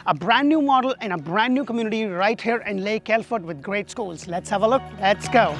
A brand new model in a brand new community right here in Lake Alfred with great schools. Let's have a look. Let's go.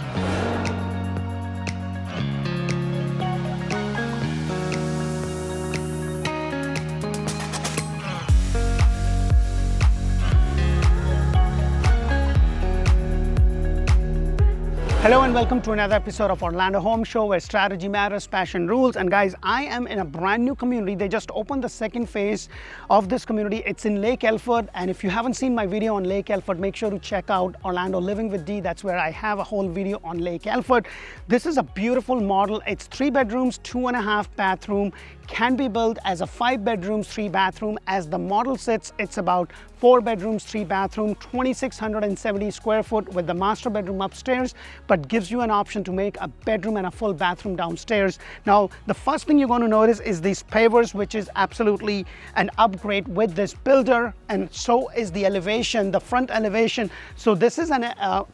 Hello and welcome to another episode of Orlando Home Show where strategy matters, passion rules. And guys, I am in a brand new community. They just opened the second phase of this community. It's in Lake Alfred. And if you haven't seen my video on Lake Alfred, make sure to check out Orlando Living with D. That's where I have a whole video on Lake Alfred. This is a beautiful model. It's 3 bedrooms, 2.5 bathroom. Can be built as a 5 bedrooms, 3 bathroom. As the model sits, it's about 4 bedrooms, 3 bathroom, 2,670 square foot with the master bedroom upstairs, but gives you an option to make a bedroom and a full bathroom downstairs. Now, the first thing you're going to notice is these pavers, which is absolutely an upgrade with this builder, and so is the elevation, the front elevation. So this is an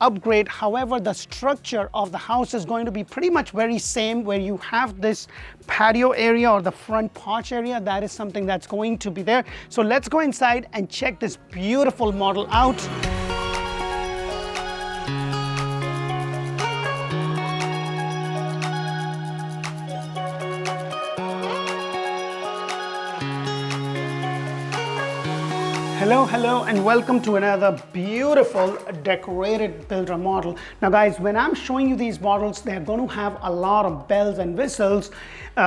upgrade. However, the structure of the house is going to be pretty much very same, where you have this patio area or the front porch area. That is something that's going to be there. So let's go inside and check this beautiful model out. Hello and welcome to another beautiful decorated builder model. Now guys, when I'm showing you these models, they're going to have a lot of bells and whistles,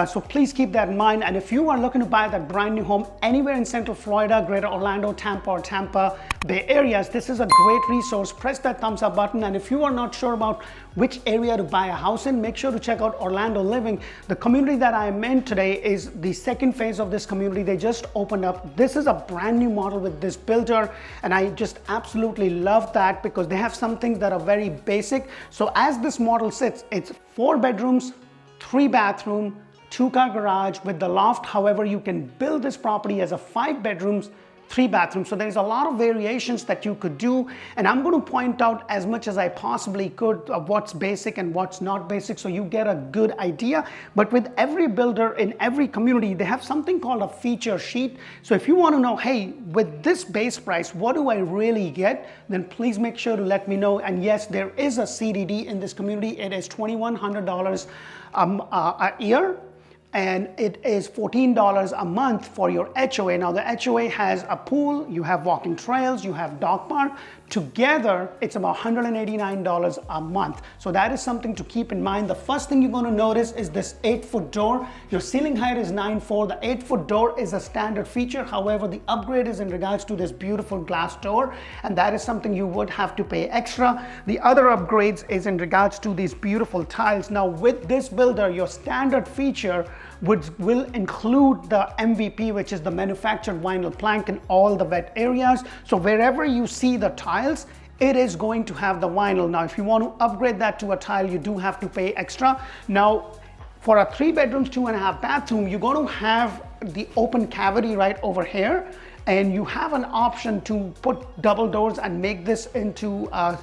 so please keep that in mind. And if you are looking to buy that brand new home anywhere in Central Florida, Greater Orlando, Tampa or Tampa Bay areas, this is a great resource. Press that thumbs up button, and if you are not sure about which area to buy a house in, make sure to check out Orlando Living. The community that I am in today is the second phase of this community. They just opened up. This is a brand new model with this builder, and I just absolutely love that because they have some things that are very basic. So as this model sits, it's 4 bedrooms, 3 bathroom, 2-car garage with the loft. However, you can build this property as a 5 bedrooms, 3 bathrooms. So there's a lot of variations that you could do, and I'm going to point out as much as I possibly could of what's basic and what's not basic, so you get a good idea. But with every builder in every community, they have something called a feature sheet. So if you want to know, hey, with this base price, what do I really get? Then please make sure to let me know. And yes, there is a CDD in this community. It is $2,100 a year, and it is $14 a month for your HOA. Now the HOA has a pool, you have walking trails, you have dog park. Together, it's about $189 a month. So that is something to keep in mind. The first thing you're going to notice is this 8-foot door. Your ceiling height is 9'4". The 8-foot door is a standard feature. However, the upgrade is in regards to this beautiful glass door, and that is something you would have to pay extra. The other upgrades is in regards to these beautiful tiles. Now with this builder, your standard feature will include the MVP, which is the manufactured vinyl plank in all the wet areas. So wherever you see the tiles, it is going to have the vinyl. Now, if you want to upgrade that to a tile, you do have to pay extra. Now, for a 3 bedrooms, 2.5 bathroom, you're going to have the open cavity right over here, and you have an option to put double doors and make this into a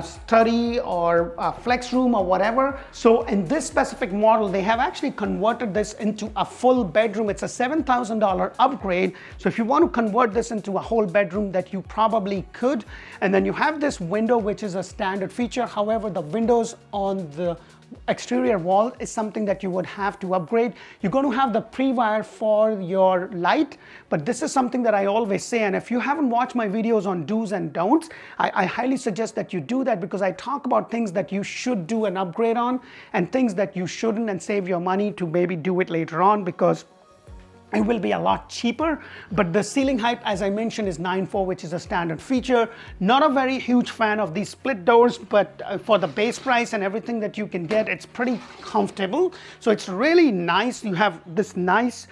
study or a flex room or whatever. So in this specific model, they have actually converted this into a full bedroom. It's a $7,000 upgrade. So if you want to convert this into a whole bedroom, that you probably could. And then you have this window, which is a standard feature. However, the windows on the exterior wall is something that you would have to upgrade. You're going to have the pre-wire for your light, but this is something that I always say, and if you haven't watched my videos on do's and don'ts, I highly suggest that you do that, because I talk about things that you should do an upgrade on and things that you shouldn't, and save your money to maybe do it later on, because it will be a lot cheaper. But the ceiling height, as I mentioned, is 9'4", which is a standard feature. Not a very huge fan of these split doors, but for the base price and everything that you can get, it's pretty comfortable. So it's really nice. You have this nice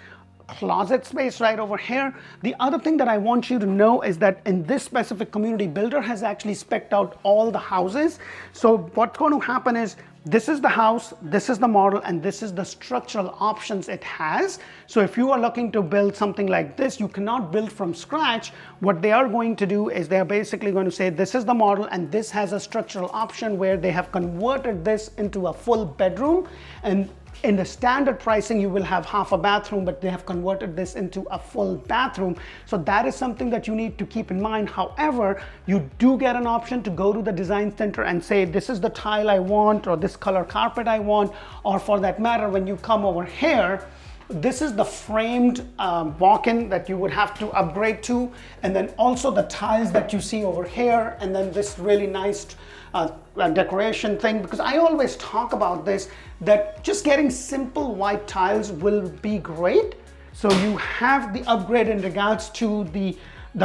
closet space right over here. The other thing that I want you to know is that in this specific community, builder has actually spec'd out all the houses. So what's going to happen is, this is the house, this is the model, and this is the structural options it has. So if you are looking to build something like this, you cannot build from scratch. What they are going to do is they're basically going to say, this is the model, and this has a structural option where they have converted this into a full bedroom. And In the standard pricing, you will have half a bathroom, but they have converted this into a full bathroom. So that is something that you need to keep in mind. However, you do get an option to go to the design center and say, this is the tile I want, or this color carpet I want, or for that matter, when you come over here, this is the framed walk-in that you would have to upgrade to, and then also the tiles that you see over here, and then this really nice decoration thing, because I always talk about this, that just getting simple white tiles will be great. So you have the upgrade in regards to the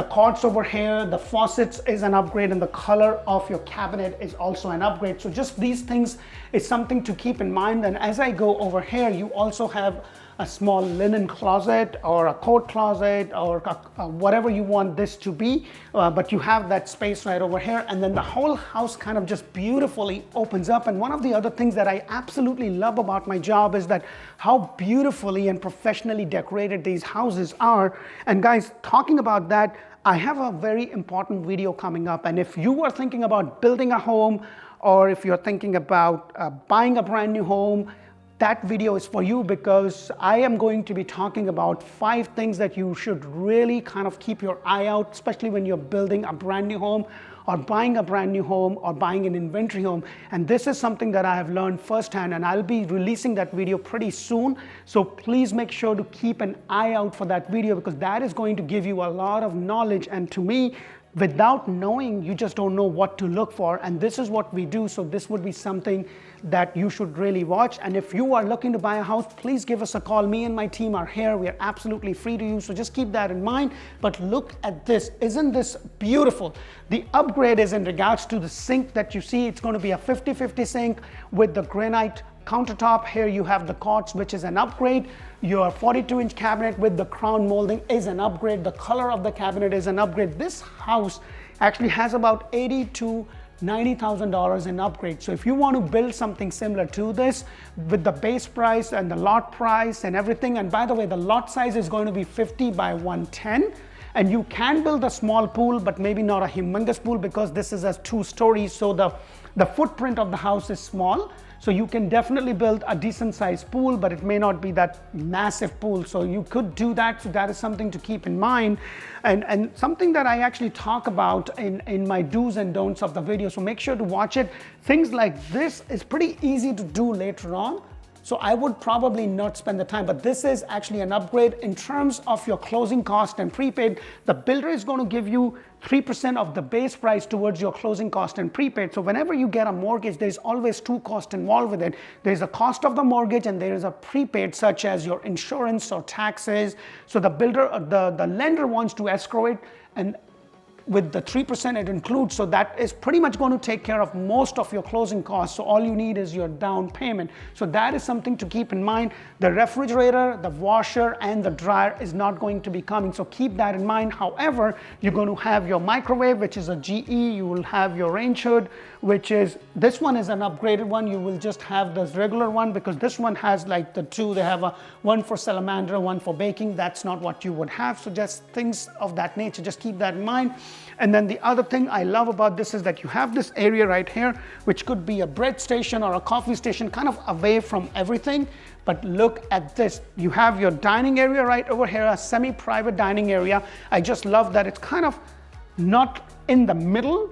quartz over here, the faucets is an upgrade, and the color of your cabinet is also an upgrade. So just these things is something to keep in mind. And as I go over here, you also have a small linen closet or a coat closet or whatever you want this to be, but you have that space right over here, and then the whole house kind of just beautifully opens up. And one of the other things that I absolutely love about my job is that how beautifully and professionally decorated these houses are. And guys, talking about that, I have a very important video coming up, and if you are thinking about building a home, or if you're thinking about buying a brand new home, that video is for you, because I am going to be talking about 5 things that you should really kind of keep your eye out, especially when you're building a brand new home or buying a brand new home or buying an inventory home. And this is something that I have learned firsthand, and I'll be releasing that video pretty soon. So please make sure to keep an eye out for that video, because that is going to give you a lot of knowledge. And to me, without knowing, you just don't know what to look for, and this is what we do. So this would be something that you should really watch. And if you are looking to buy a house, please give us a call. Me and my team are here. We are absolutely free to use, so just keep that in mind. But look at this. Isn't this beautiful? The upgrade is in regards to the sink that you see. It's going to be a 50-50 sink with the granite countertop. Here you have the quartz, which is an upgrade. Your 42-inch cabinet with the crown molding is an upgrade. The color of the cabinet is an upgrade. This house actually has about $80,000 to $90,000 in upgrade. So if you want to build something similar to this with the base price and the lot price and everything, and by the way, the lot size is going to be 50 by 110. And you can build a small pool, but maybe not a humongous pool, because this is a 2 stories. So the footprint of the house is small. So you can definitely build a decent sized pool, but it may not be that massive pool. So you could do that. So that is something to keep in mind. And something that I actually talk about in my do's and don'ts of the video. So make sure to watch it. Things like this is pretty easy to do later on. So I would probably not spend the time, but this is actually an upgrade. In terms of your closing cost and prepaid, the builder is going to give you 3% of the base price towards your closing cost and prepaid. So whenever you get a mortgage, there's always 2 costs involved with it. There's a cost of the mortgage, and there is a prepaid, such as your insurance or taxes. So the builder, the lender wants to escrow it, and with the 3% it includes, so that is pretty much going to take care of most of your closing costs. So all you need is your down payment. So that is something to keep in mind. The refrigerator, the washer, and the dryer is not going to be coming, so keep that in mind. However, you're going to have your microwave, which is a GE. You will have your range hood, which is, this one is an upgraded one. You will just have this regular one, because this one has like the 2. They have one for salamander, one for baking. That's not what you would have. So just things of that nature, just keep that in mind. And then the other thing I love about this is that you have this area right here, which could be a bread station or a coffee station, kind of away from everything. But look at this. You have your dining area right over here, a semi-private dining area. I just love that it's kind of not in the middle,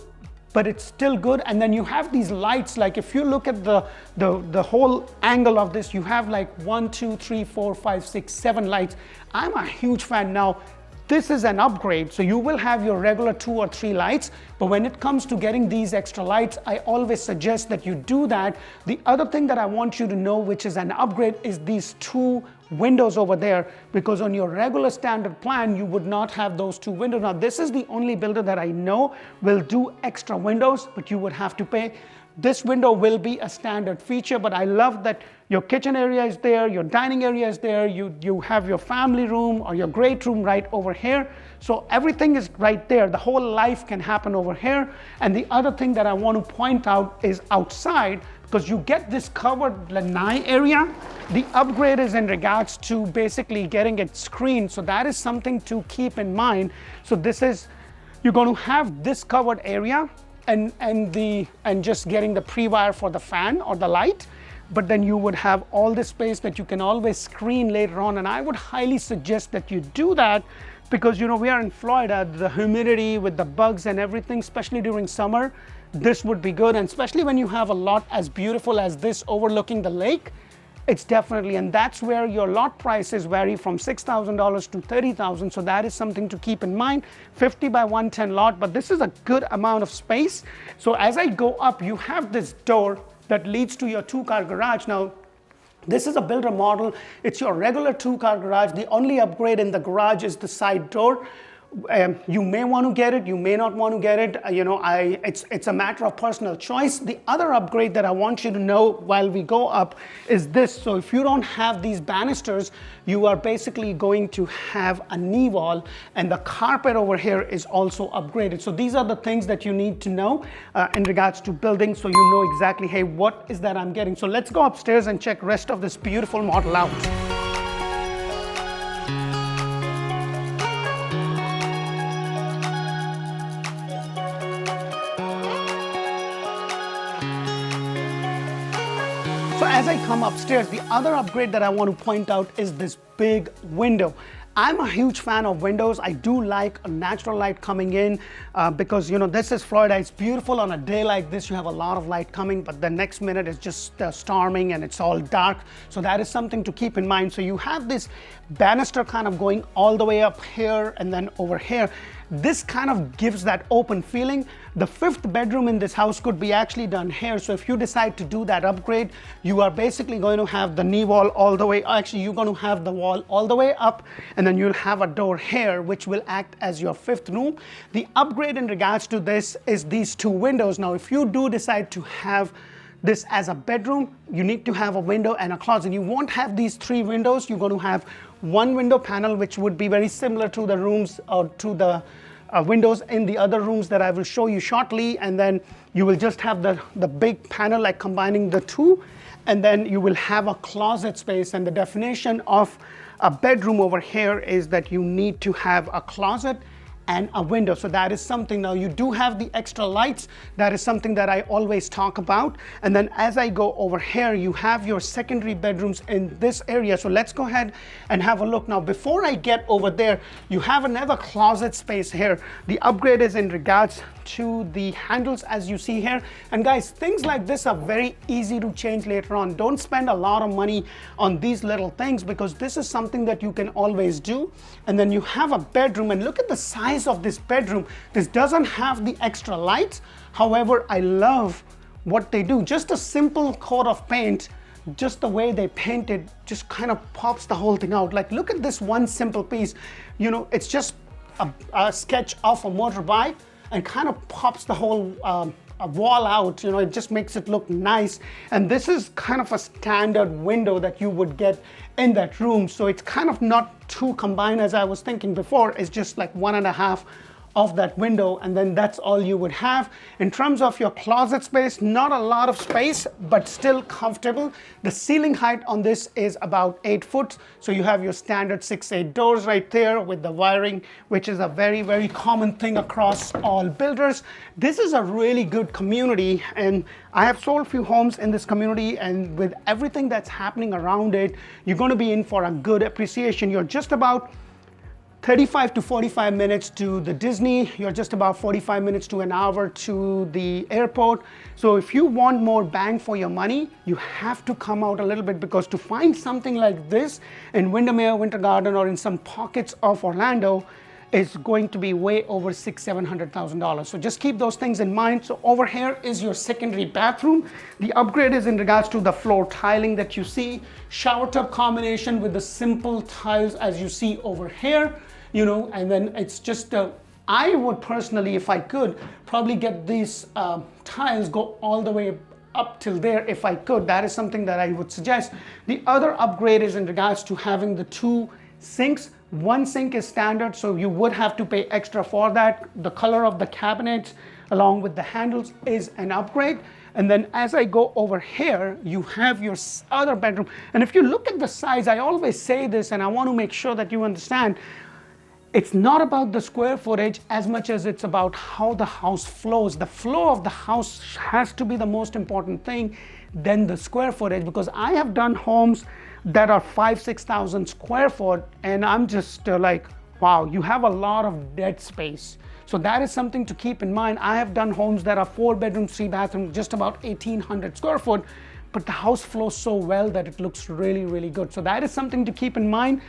but it's still good. And then you have these lights. Like if you look at the whole angle of this, you have like 1, 2, 3, 4, 5, 6, 7 lights. I'm a huge fan now. This is an upgrade, so you will have your regular 2 or 3 lights, but when it comes to getting these extra lights, I always suggest that you do that. The other thing that I want you to know, which is an upgrade, is these 2 windows over there, because on your regular standard plan, you would not have those 2 windows. Now, this is the only builder that I know will do extra windows, but you would have to pay. This window will be a standard feature, but I love that your kitchen area is there, your dining area is there, you have your family room or your great room right over here. So everything is right there. The whole life can happen over here. And the other thing that I want to point out is outside, because you get this covered lanai area. The upgrade is in regards to basically getting it screened. So that is something to keep in mind. So this is, you're going to have this covered area, and just getting the pre-wire for the fan or the light. but then you would have all this space that you can always screen later on. And I would highly suggest that you do that, because we are in Florida, the humidity with the bugs and everything, especially during summer, this would be good. And especially when you have a lot as beautiful as this overlooking the lake, it's definitely, and that's where your lot prices vary from $6,000 to $30,000. So that is something to keep in mind. 50 by 110 lot, but this is a good amount of space. So as I go up, you have this door that leads to your 2-car garage. Now, this is a builder model. It's your regular 2-car garage. The only upgrade in the garage is the side door. You may want to get it, you may not want to get it. It's a matter of personal choice. The other upgrade that I want you to know while we go up is this. So if you don't have these banisters, you are basically going to have a knee wall, and the carpet over here is also upgraded. So these are the things that you need to know in regards to building, so you know exactly, hey, what is that I'm getting? So let's go upstairs and check rest of this beautiful model out. So as I come upstairs, the other upgrade that I want to point out is this big window. I'm a huge fan of windows. I do like a natural light coming in because this is Florida. It's beautiful on a day like this. You have a lot of light coming, but the next minute it's just storming and it's all dark. So that is something to keep in mind. So you have this banister kind of going all the way up here and then over here. This kind of gives that open feeling. The 5th bedroom in this house could be actually done here. So if you decide to do that upgrade, you are basically going to have the knee wall all the way. Actually, you're going to have the wall all the way up, and then you'll have a door here, which will act as your 5th room. The upgrade in regards to this is these 2 windows. Now, if you do decide to have this as a bedroom, you need to have a window and a closet. You won't have these 3 windows. You're going to have 1 window panel, which would be very similar to the rooms or to the windows in the other rooms that I will show you shortly. And then you will just have the big panel, like combining the 2. And then you will have a closet space. And the definition of a bedroom over here is that you need to have a closet and a window. So that is something. Now you do have the extra lights. That is something that I always talk about. And then as I go over here, you have your secondary bedrooms in this area. So let's go ahead and have a look. Now, before I get over there, you have another closet space here. The upgrade is in regards to the handles, as you see here. And guys, things like this are very easy to change later on. Don't spend a lot of money on these little things, because this is something that you can always do. And then you have a bedroom, and look at the size of this bedroom. This doesn't have the extra lights. However, I love what they do. Just a simple coat of paint, just the way they paint it, just kind of pops the whole thing out. Like, look at this one simple piece. It's just a sketch of a motorbike, and kind of pops the whole wall out. It just makes it look nice. And this is kind of a standard window that you would get in that room. So it's kind of not too combined as I was thinking before. It's just like 1.5 of that window, and then that's all you would have. In terms of your closet space, not a lot of space, but still comfortable. The ceiling height on this is about 8 foot. So you have your standard 6/8 doors right there with the wiring, which is a very, very common thing across all builders. This is a really good community, and I have sold a few homes in this community, and with everything that's happening around it, you're going to be in for a good appreciation. You're just about 35 to 45 minutes to the Disney. You're just about 45 minutes to an hour to the airport. So if you want more bang for your money, you have to come out a little bit, because to find something like this in Windermere, Winter Garden, or in some pockets of Orlando is going to be way over $600,000-$700,000. So just keep those things in mind. So over here is your secondary bathroom. The upgrade is in regards to the floor tiling that you see. Shower tub combination with the simple tiles as you see over here. And then it's just I would personally, if I could, probably get these tiles go all the way up till there if I could. That is something that I would suggest. The other upgrade is in regards to having the 2 sinks. One sink is standard, so you would have to pay extra for that. The color of the cabinets along with the handles is an upgrade. And then as I go over here, you have your other bedroom. And if you look at the size, I always say this, and I want to make sure that you understand, it's not about the square footage as much as it's about how the house flows. The flow of the house has to be the most important thing than the square footage, because I have done homes that are 5,000-6,000 square foot, and I'm just like, wow, you have a lot of dead space. So that is something to keep in mind. I have done homes that are 4 bedrooms, 3 bathrooms, just about 1,800 square foot, but the house flows so well that it looks really, really good. So that is something to keep in mind.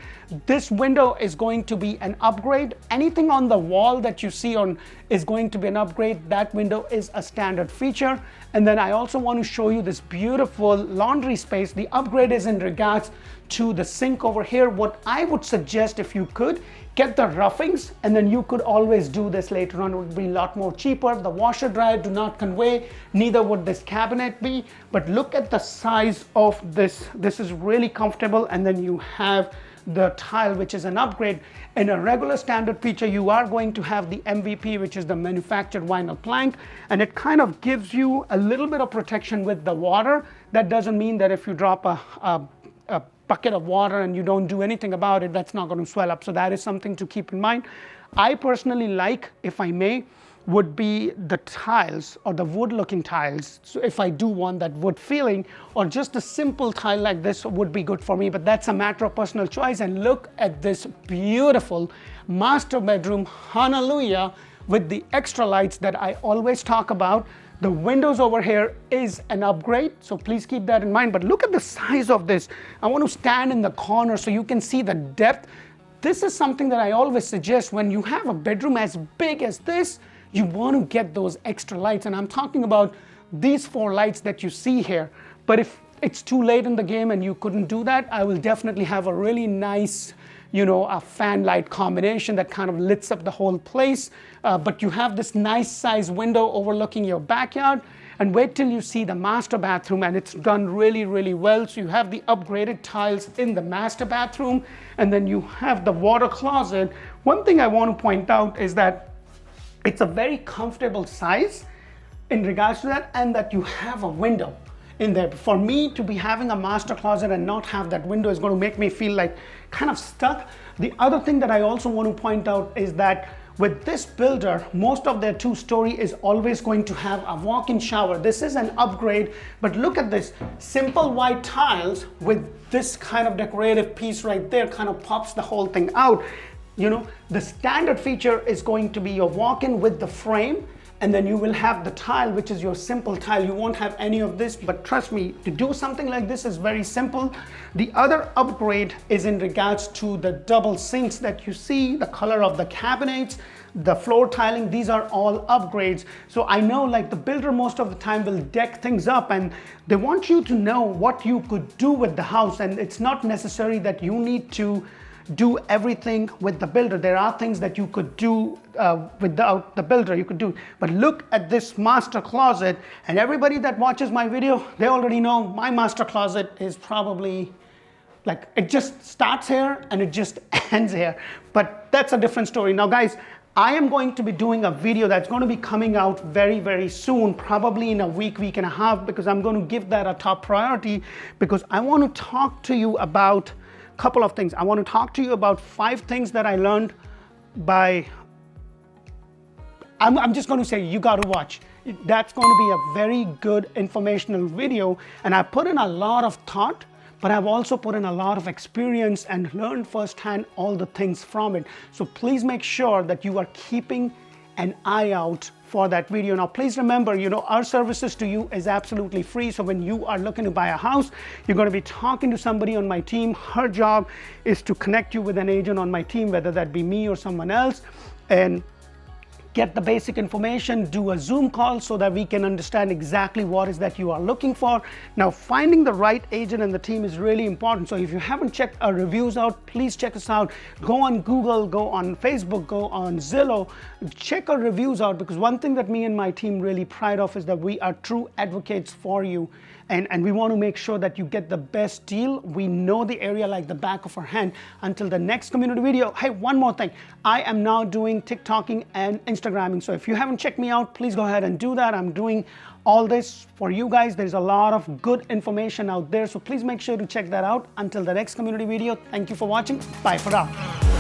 This window is going to be an upgrade. Anything on the wall that you see on is going to be an upgrade. That window is a standard feature. And then I also want to show you this beautiful laundry space. The upgrade is in regards to the sink over here. What I would suggest, if you could, get the roughings, and then you could always do this later on. It would be a lot more cheaper. The washer dryer do not convey, neither would this cabinet be, but look at the size of this. This is really comfortable. And then you have the tile, which is an upgrade. In a regular standard feature, you are going to have the MVP, which is the manufactured vinyl plank, and it kind of gives you a little bit of protection with the water. That doesn't mean that if you drop a bucket of water and you don't do anything about it, that's not going to swell up. So that is something to keep in mind. I personally like, if I may, would be the tiles or the wood looking tiles. So if I do want that wood feeling, or just a simple tile like this would be good for me, but that's a matter of personal choice. And look at this beautiful master bedroom, hallelujah, with the extra lights that I always talk about. The windows over here is an upgrade, so please keep that in mind. But look at the size of this. I want to stand in the corner so you can see the depth. This is something that I always suggest when you have a bedroom as big as this, you want to get those extra lights. And I'm talking about these 4 lights that you see here. But if it's too late in the game and you couldn't do that, I will definitely have a really nice, a fan light combination that kind of lights up the whole place. But you have this nice size window overlooking your backyard. And wait till you see the master bathroom, and it's done really, really well. So you have the upgraded tiles in the master bathroom, and then you have the water closet. One thing I want to point out is that it's a very comfortable size in regards to that, and that you have a window in there. For me to be having a master closet and not have that window is going to make me feel like kind of stuck. The other thing that I also want to point out is that with this builder, most of their 2-story is always going to have a walk-in shower. This is an upgrade, but look at this simple white tiles with this kind of decorative piece right there, kind of pops the whole thing out. The standard feature is going to be your walk-in with the frame, and then you will have the tile, which is your simple tile. You won't have any of this, but trust me, to do something like this is very simple. The other upgrade is in regards to the double sinks that you see, the color of the cabinets, the floor tiling. These are all upgrades. So I know, like, the builder most of the time will deck things up, and they want you to know what you could do with the house, and it's not necessary that you need to do everything with the builder. There are things that you could do without the builder, you could do. But look at this master closet, and everybody that watches my video, they already know my master closet is probably like, it just starts here and it just ends here. But that's a different story. Now guys, I am going to be doing a video that's going to be coming out very, very soon, probably in a week, week and a half, because I'm going to give that a top priority, because I want to talk to you about couple of things. I want to talk to you about 5 things that I learned by, I'm just going to say, you got to watch. That's going to be a very good informational video, and I put in a lot of thought, but I've also put in a lot of experience and learned firsthand all the things from it. So please make sure that you are keeping an eye out for that video. Now please remember, our services to you is absolutely free. So when you are looking to buy a house, you're going to be talking to somebody on my team. Her job is to connect you with an agent on my team, whether that be me or someone else, and get the basic information, do a Zoom call so that we can understand exactly what is that you are looking for. Now, finding the right agent and the team is really important. So if you haven't checked our reviews out, please check us out. Go on Google, go on Facebook, go on Zillow, check our reviews out, because one thing that me and my team really pride of is that we are true advocates for you. And we want to make sure that you get the best deal. We know the area like the back of our hand. Until the next community video, hey, one more thing. I am now doing TikToking and Instagramming. So if you haven't checked me out, please go ahead and do that. I'm doing all this for you guys. There's a lot of good information out there. So please make sure to check that out. Until the next community video, thank you for watching. Bye for now.